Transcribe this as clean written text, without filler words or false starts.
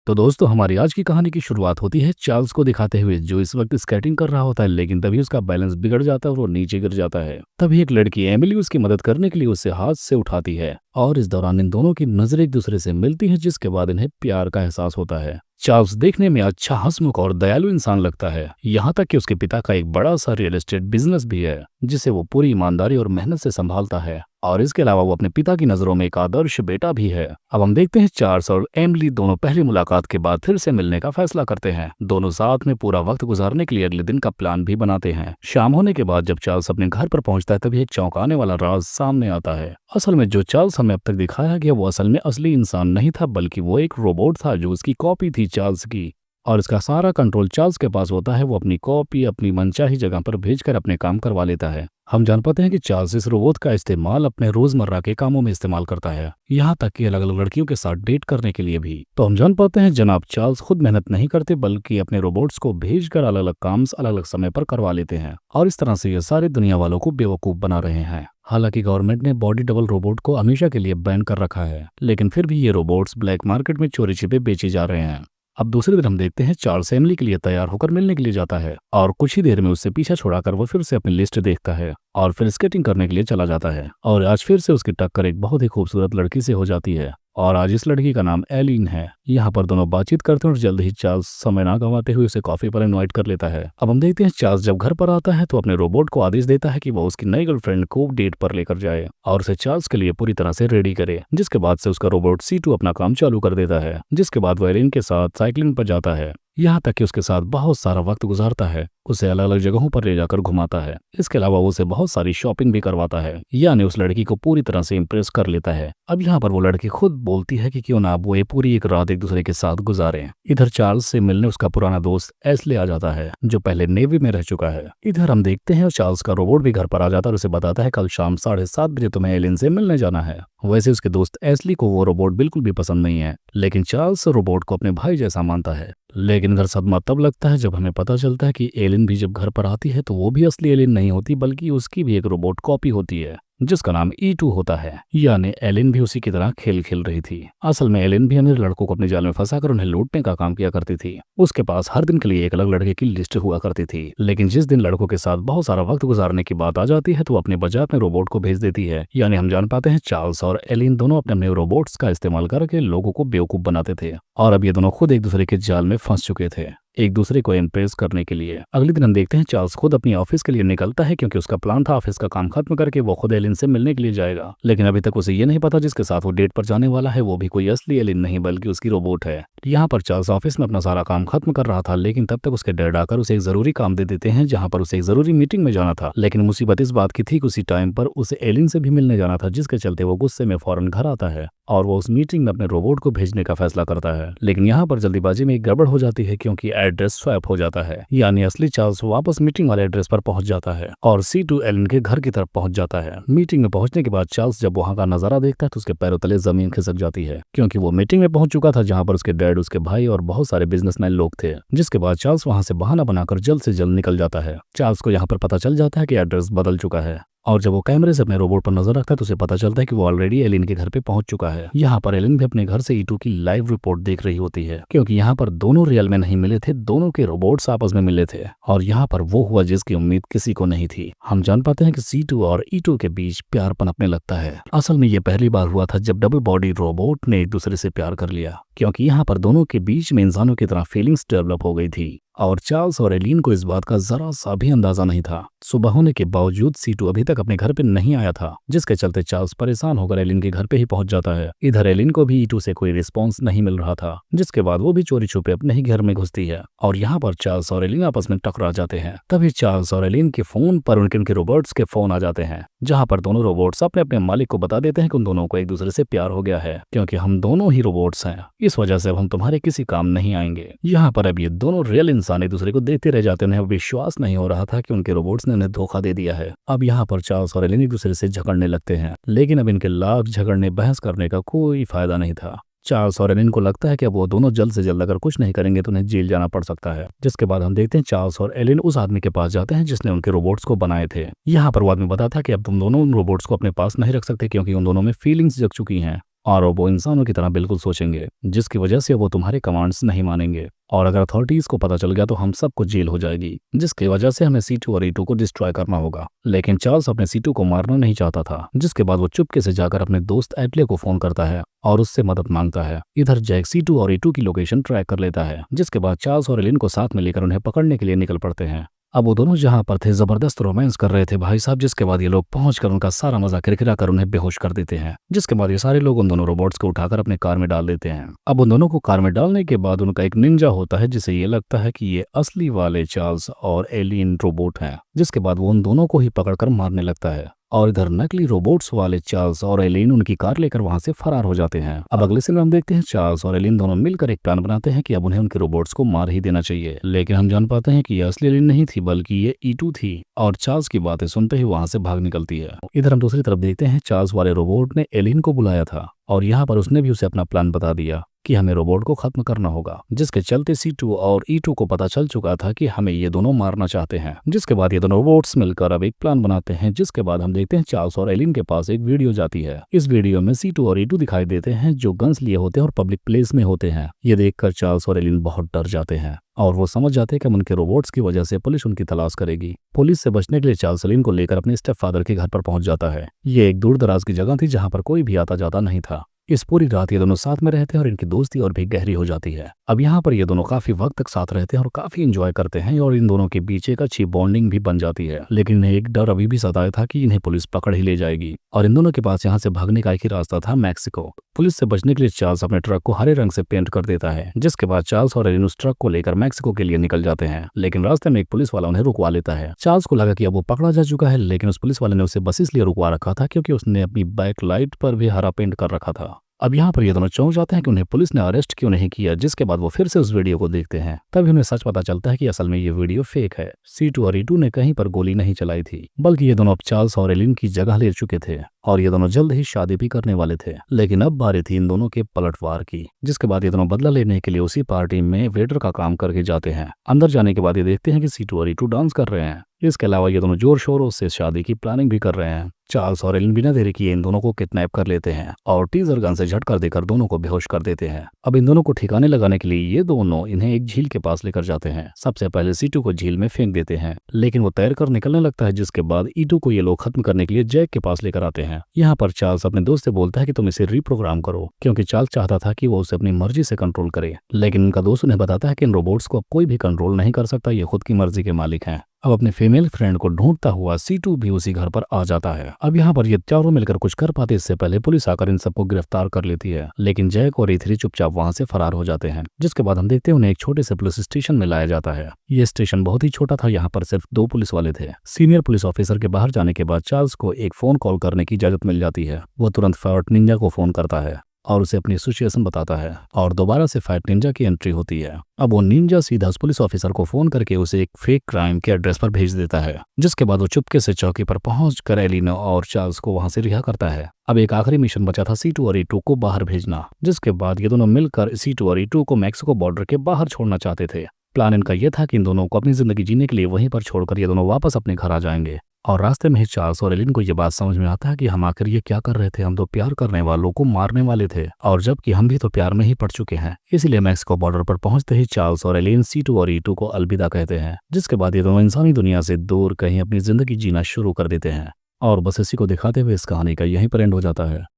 तो दोस्तों हमारी आज की कहानी की शुरुआत होती है चार्ल्स को दिखाते हुए, जो इस वक्त स्केटिंग कर रहा होता है, लेकिन तभी उसका बैलेंस बिगड़ जाता है और वो नीचे गिर जाता है। तभी एक लड़की एमिली उसकी मदद करने के लिए उसे हाथ से उठाती है और इस दौरान इन दोनों की नजर एक दूसरे से मिलती है, जिसके बाद इन्हें प्यार का एहसास होता है। चार्ल्स देखने में अच्छा, हंसमुख और दयालु इंसान लगता है, यहाँ तक कि उसके पिता का एक बड़ा सा रियल एस्टेट बिजनेस भी है, जिसे वो पूरी ईमानदारी और मेहनत से संभालता है। और इसके अलावा वो अपने पिता की नजरों में एक आदर्श बेटा भी है। अब हम देखते हैं चार्ल्स और एमिली दोनों पहली मुलाकात के बाद फिर से मिलने का फैसला करते हैं। दोनों साथ में पूरा वक्त गुजारने के लिए अगले दिन का प्लान भी बनाते हैं। शाम होने के बाद जब चार्ल्स अपने घर पर पहुंचता है, तभी एक चौंकाने वाला राज सामने आता है। असल में जो चार्ल्स हमें अब तक दिखाया गया वो असल में असली इंसान नहीं था, बल्कि वो एक रोबोट था जो उसकी कॉपी थी चार्ल्स की। और इसका सारा कंट्रोल चार्ल्स के पास होता है। वो अपनी कॉपी अपनी मनचाही जगह पर भेजकर अपने काम करवा लेता है। हम जान पाते हैं कि चार्ल्स इस रोबोट का इस्तेमाल अपने रोजमर्रा के कामों में इस्तेमाल करता है, यहाँ तक कि अलग अलग लड़कियों के साथ डेट करने के लिए भी। तो हम जान पाते हैं जनाब चार्ल्स खुद मेहनत नहीं करते, बल्कि अपने रोबोट्स को भेजकर अलग अलग काम अलग अलग समय पर करवा लेते हैं। और इस तरह से ये सारी दुनिया वालों को बेवकूफ बना रहे हैं। हालांकि गवर्नमेंट ने बॉडी डबल रोबोट को हमेशा के लिए बैन कर रखा है, लेकिन फिर भी ये रोबोट्स ब्लैक मार्केट में चोरी छिपे बेचे जा रहे हैं। अब दूसरे दिन हम देखते हैं चार्ल्स एमिली के लिए तैयार होकर मिलने के लिए जाता है और कुछ ही देर में उससे पीछा छुड़ाकर वो फिर से अपनी लिस्ट देखता है और फिर स्केटिंग करने के लिए चला जाता है। और आज फिर से उसकी टक्कर एक बहुत ही खूबसूरत लड़की से हो जाती है और आज इस लड़की का नाम एलिन है। यहाँ पर दोनों बातचीत करते हैं और जल्द ही चार्ल्स समय ना गंवाते हुए उसे कॉफी पर इनवाइट कर लेता है। अब हम देखते हैं चार्ल्स जब घर पर आता है तो अपने रोबोट को आदेश देता है कि वो उसकी नई गर्लफ्रेंड को डेट पर लेकर जाए और उसे चार्ल्स के लिए पूरी तरह से रेडी करे। जिसके बाद से उसका रोबोट C2 अपना काम चालू कर देता है। जिसके बाद वो एलिन के साथ साइकिलिंग पर जाता है, यहाँ तक कि उसके साथ बहुत सारा वक्त गुजारता है, उसे अलग अलग जगहों पर ले जाकर घुमाता है। इसके अलावा वो उसे बहुत सारी शॉपिंग भी करवाता है, यानी उस लड़की को पूरी तरह से इम्प्रेस कर लेता है। अब यहाँ पर वो लड़की खुद बोलती है कि क्यों ना वो ये पूरी एक रात एक दूसरे के साथ गुजारें। इधर चार्ल्स से मिलने उसका पुराना दोस्त एस्ले आ जाता है, जो पहले नेवी में रह चुका है। इधर हम देखते हैं चार्ल्स का रोबोट भी घर पर आ जाता है और उसे बताता है कल शाम 7:30 बजे तुम्हें एलिन से मिलने जाना है। वैसे उसके दोस्त एस्ली को वो रोबोट बिल्कुल भी पसंद नहीं है, लेकिन चार्ल्स रोबोट को अपने भाई जैसा मानता है। लेकिन इधर सदमा तब लगता है जब हमें पता चलता है कि एलिन भी जब घर पर आती है तो वो भी असली एलिन नहीं होती, बल्कि उसकी भी एक रोबोट कॉपी होती है जिसका नाम E2 होता है। यानी एलिन भी उसी की तरह खेल खेल रही थी। असल में एलिन भी अमीर लड़कों को अपने जाल में फंसाकर उन्हें लूटने का काम किया करती थी। उसके पास हर दिन के लिए एक अलग लड़के की लिस्ट हुआ करती थी, लेकिन जिस दिन लड़कों के साथ बहुत सारा वक्त गुजारने की बात आ जाती है तो अपने बजाय अपने रोबोट को भेज देती है। यानी हम जान पाते हैं चार्ल्स और एलिन दोनों अपने अपने रोबोट्स का इस्तेमाल करके लोगों को बेवकूफ बनाते थे और अब ये दोनों खुद एक दूसरे के जाल में फंस चुके थे, एक दूसरे को इम्प्रेस करने के लिए। अगले दिन हम देखते हैं चार्ल्स खुद अपनी ऑफिस के लिए निकलता है, क्योंकि उसका प्लान था ऑफिस का काम खत्म करके वो खुद एलिन से मिलने के लिए जाएगा। लेकिन अभी तक उसे ये नहीं पता जिसके साथ वो डेट पर जाने वाला है वो भी कोई असली एलिन नहीं बल्कि उसकी रोबोट है। यहाँ पर चार्ल्स ऑफिस में अपना सारा काम खत्म कर रहा था, लेकिन तब तक उसके डैड आकर उसे एक जरूरी काम दे देते हैं, जहाँ पर उसे एक जरूरी मीटिंग में जाना था। लेकिन मुसीबत इस बात की थी कि उसी टाइम पर उसे एलिन से भी मिलने जाना था, जिसके चलते वो गुस्से में फौरन घर आता है और वो उस मीटिंग में अपने रोबोट को भेजने का फैसला करता है। लेकिन यहाँ पर जल्दीबाजी में एक गड़बड़ हो जाती है, क्योंकि एड्रेस स्वैप हो जाता है। यानी असली चार्ल्स वापस मीटिंग वाले एड्रेस पर पहुंच जाता है और C2 एलिन के घर की तरफ पहुंच जाता है। मीटिंग में पहुंचने के बाद चार्ल्स जब वहां का नजारा देखता है तो उसके पैरों तले जमीन खिसक जाती है, क्योंकि वो मीटिंग में पहुंच चुका था जहां पर उसके डैड, उसके भाई और बहुत सारे बिजनेसमैन लोग थे। जिसके बाद चार्ल्स वहां से बहाना बनाकर जल्द से जल्द निकल जाता है। चार्ल्स को यहाँ पर पता चल जाता है कि एड्रेस बदल चुका है और जब वो कैमरे से अपने रोबोट पर नजर रखता है तो उसे पता चलता है कि वो ऑलरेडी एलिन के घर पे पहुंच चुका है। यहाँ पर एलिन भी अपने घर से E2 की लाइव रिपोर्ट देख रही होती है, क्योंकि यहाँ पर दोनों रियल में नहीं मिले थे, दोनों के रोबोट्स आपस में मिले थे और यहाँ पर वो हुआ जिसकी उम्मीद किसी को नहीं थी। हम जान पाते हैं कि C2 और E2 के बीच प्यार पनपने लगता है। असल में ये पहली बार हुआ था जब डबल बॉडी रोबोट ने एक दूसरे से प्यार कर लिया, क्योंकि यहाँ पर दोनों के बीच में इंसानों की तरह फीलिंग्स डेवलप हो गई थी और चार्ल्स और एलिन को इस बात का जरा सा भी अंदाजा नहीं था। सुबह होने के बावजूद C2 अभी तक अपने घर पे नहीं आया था, जिसके चलते चार्ल्स परेशान होकर एलिन के घर पे ही पहुंच जाता है। इधर एलिन को भी E2 से कोई रिस्पॉन्स नहीं मिल रहा था, जिसके बाद वो भी चोरी छुपे अपने ही घर में घुसती है और यहाँ पर चार्ल्स और एलिन आपस में टकरा जाते हैं। तभी चार्ल्स और एलिन के फोन पर उनके रोबोट्स के फोन आ जाते हैं, जहाँ पर दोनों रोबोट्स अपने अपने मालिक को बता देते हैं कि उन दोनों को एक दूसरे से प्यार हो गया है, क्योंकि हम दोनों ही रोबोट्स हैं, इस वजह से अब हम तुम्हारे किसी काम नहीं आएंगे। यहाँ पर अब ये दोनों रियल इंसान एक दूसरे को देखते रह जाते हैं। विश्वास नहीं हो रहा था कि उनके रोबोट्स ने उन्हें धोखा दे दिया है। अब यहाँ पर चार्ल्स और एलिन एक दूसरे से झगड़ने लगते हैं, लेकिन अब इनके लाख झगड़ने बहस करने का कोई फायदा नहीं था। चार्ल्स और एलिन को लगता है कि अब वो दोनों जल्द से जल्द अगर कुछ नहीं करेंगे तो उन्हें जेल जाना पड़ सकता है। जिसके बाद हम देखते हैं चार्ल्स और एलिन उस आदमी के पास जाते हैं जिसने उनके रोबोट्स को बनाए थे। यहाँ पर वो आदमी बताता है कि अब तुम दोनों उन रोबोट्स को अपने पास नहीं रख सकते, क्योंकि उन दोनों में फीलिंग्स जग चुकी हैं और वो इंसानों की तरह बिल्कुल सोचेंगे, जिसकी वजह से वो तुम्हारे कमांड्स नहीं मानेंगे। और अगर अथॉरिटीज को पता चल गया तो हम सबको जेल हो जाएगी, जिसकी वजह से हमें C2 और E2 को डिस्ट्रॉय करना होगा। लेकिन चार्ल्स अपने C2 को मारना नहीं चाहता था, जिसके बाद वो चुपके से जाकर अपने दोस्त एटले को फोन करता है और उससे मदद मांगता है। इधर जैक C2 और E2 की लोकेशन ट्रैक कर लेता है, जिसके बाद चार्ल्स और एलिन को साथ में लेकर उन्हें पकड़ने के लिए निकल पड़ते हैं। अब वो दोनों जहां पर थे जबरदस्त रोमांस कर रहे थे भाई साहब, जिसके बाद ये लोग पहुंचकर उनका सारा मजा किरकिरा कर उन्हें बेहोश कर देते हैं। जिसके बाद ये सारे लोग उन दोनों रोबोट्स को उठाकर अपने कार में डाल देते हैं। अब उन दोनों को कार में डालने के बाद उनका एक निंजा होता है, जिसे ये लगता है कि ये असली वाले चार्ल्स और एलियन रोबोट हैं। जिसके बाद वो उन दोनों को ही पकड़कर मारने लगता है और इधर नकली रोबोट्स वाले चार्ल्स और एलिन उनकी कार लेकर वहां से फरार हो जाते हैं। अब अगले सीन में हम देखते हैं चार्ल्स और एलिन दोनों मिलकर एक प्लान बनाते हैं कि अब उन्हें उनके रोबोट्स को मार ही देना चाहिए। लेकिन हम जान पाते हैं कि ये असली एलिन नहीं थी, बल्कि ये E2 थी और चार्ल्स की बातें सुनते ही वहां से भाग निकलती है। इधर हम दूसरी तरफ देखते हैं चार्ल्स वाले रोबोट ने एलिन को बुलाया था और यहाँ पर उसने भी उसे अपना प्लान बता दिया कि हमें रोबोट को खत्म करना होगा, जिसके चलते C2 और E2 को पता चल चुका था कि हमें ये दोनों मारना चाहते हैं। जिसके बाद ये दोनों रोबोट्स मिलकर अब एक प्लान बनाते हैं। जिसके बाद हम देखते हैं चार्ल्स और एलिन के पास एक वीडियो जाती है। इस वीडियो में C2 और E2 दिखाई देते हैं जो गन्स लिए होते हैं और पब्लिक प्लेस में होते हैं। ये देखकर चार्ल्स और एलिन बहुत डर जाते हैं और वो समझ जाते हैं कि उनके रोबोट्स की वजह से पुलिस उनकी तलाश करेगी। पुलिस से बचने के लिए चार्ल्स एलिन को लेकर अपने स्टेप फादर के घर पर पहुंच जाता है। ये एक दूर दराज की जगह थी जहां पर कोई भी आता जाता नहीं था। इस पूरी रात ये दोनों साथ में रहते हैं और इनकी दोस्ती और भी गहरी हो जाती है। अब यहाँ पर ये दोनों काफी वक्त तक साथ रहते हैं और काफी इंजॉय करते हैं और इन दोनों के बीच एक अच्छी बॉन्डिंग भी बन जाती है। लेकिन इन्हें एक डर अभी भी सताया था कि इन्हें पुलिस पकड़ ही ले जाएगी और इन दोनों के पास यहाँ से भागने का एक ही रास्ता था, मैक्सिको। पुलिस से बचने के लिए चार्ल्स अपने ट्रक को हरे रंग से पेंट कर देता है। जिसके बाद चार्ल्स और एलिन उस ट्रक को लेकर मैक्सिको के लिए निकल जाते हैं। लेकिन रास्ते में एक पुलिस वाला उन्हें रुकवा लेता है। चार्ल्स को लगा कि अब वो पकड़ा जा चुका है, लेकिन उस पुलिस वाले ने उसे बस इसलिए रुकवा रखा था क्योंकि उसने अपनी बैक लाइट पर भी हरा पेंट कर रखा था। अब यहाँ पर ये दोनों चौंक जाते हैं कि उन्हें पुलिस ने अरेस्ट क्यों नहीं किया। जिसके बाद वो फिर से उस वीडियो को देखते हैं। तभी उन्हें सच पता चलता है कि असल में ये वीडियो फेक है। C2 और E2 ने कहीं पर गोली नहीं चलाई थी, बल्कि ये दोनों अब चार्ल्स और एलिन की जगह ले चुके थे और ये दोनों जल्द ही शादी भी करने वाले थे। लेकिन अब बारी थी इन दोनों के पलटवार की। जिसके बाद ये दोनों बदला लेने के लिए उसी पार्टी में वेटर का काम करके जाते हैं। अंदर जाने के बाद ये देखते हैं कि C2 और E2 डांस कर रहे हैं। इसके अलावा ये दोनों जोर शोरों से शादी की प्लानिंग भी कर रहे हैं। चार्ल्स और एलिन बिना देरी किए इन दोनों को किडनैप कर लेते हैं और टीजर गन से झटकर देकर दोनों को बेहोश कर देते हैं। अब इन दोनों को ठिकाने लगाने के लिए ये दोनों इन्हें एक झील के पास लेकर जाते हैं। सबसे पहले C2 को झील में फेंक देते हैं, लेकिन वो तैरकर निकलने लगता है। जिसके बाद E2 को ये लोग खत्म करने के लिए जैक के पास लेकर आते हैं। यहाँ पर चार्ल्स अपने दोस्त से बोलता है कि तुम इसे रीप्रोग्राम करो, क्योंकि चार्ल्स चाहता था कि वो उसे अपनी मर्जी से कंट्रोल करे। लेकिन उनका दोस्त उन्हें बताता है कि इन रोबोट्स को अब कोई भी कंट्रोल नहीं कर सकता, ये खुद की मर्जी के मालिक हैं। अब अपने फीमेल फ्रेंड को ढूंढता हुआ C2 भी उसी घर पर आ जाता है। अब यहाँ पर ये चारों मिलकर कुछ कर पाते इससे पहले पुलिस आकर इन सबको गिरफ्तार कर लेती है। लेकिन जैक और E3 चुपचाप वहां से फरार हो जाते हैं। जिसके बाद हम देखते हैं उन्हें एक छोटे से पुलिस स्टेशन में लाया जाता है। ये स्टेशन बहुत ही छोटा था, यहाँ पर सिर्फ 2 पुलिस वाले थे। सीनियर पुलिस ऑफिसर के बाहर जाने के बाद चार्ल्स को एक फोन कॉल करने की इजाजत मिल जाती है। वो तुरंत फाइट निंजा को फोन करता है और उसे अपनी सिचुएशन बताता है और दोबारा से फाइट निंजा की एंट्री होती है। अब वो निंजा सीधा उस पुलिस ऑफिसर को फोन करके उसे एक फेक क्राइम के एड्रेस पर भेज देता है। जिसके बाद वो चुपके से चौकी पर पहुंचकर एलिना और चार्ल्स को वहां से रिहा करता है। अब एक आखिरी मिशन बचा था C2 और E2 को बाहर भेजना। जिसके बाद ये दोनों मिलकर C2 और E2 को मैक्सिको बॉर्डर के बाहर छोड़ना चाहते थे। प्लान इनका यह था कि इन दोनों को अपनी जिंदगी जीने के लिए वहीं पर छोड़कर ये दोनों वापस अपने घर आ जाएंगे। और रास्ते में ही चार्ल्स और एलिन को ये बात समझ में आता है कि हम आखिर ये क्या कर रहे थे। हम तो प्यार करने वालों को मारने वाले थे और जबकि हम भी तो प्यार में ही पड़ चुके हैं। इसीलिए मैक्सिको बॉर्डर पर पहुंचते ही चार्ल्स और एलिन C2 और E2 को अलविदा कहते हैं। जिसके बाद ये दोनों इंसानी दुनिया से दूर कहीं अपनी जिंदगी जीना शुरू कर देते हैं। और बस इसी को दिखाते हुए इस कहानी का यहीं पर एंड हो जाता है।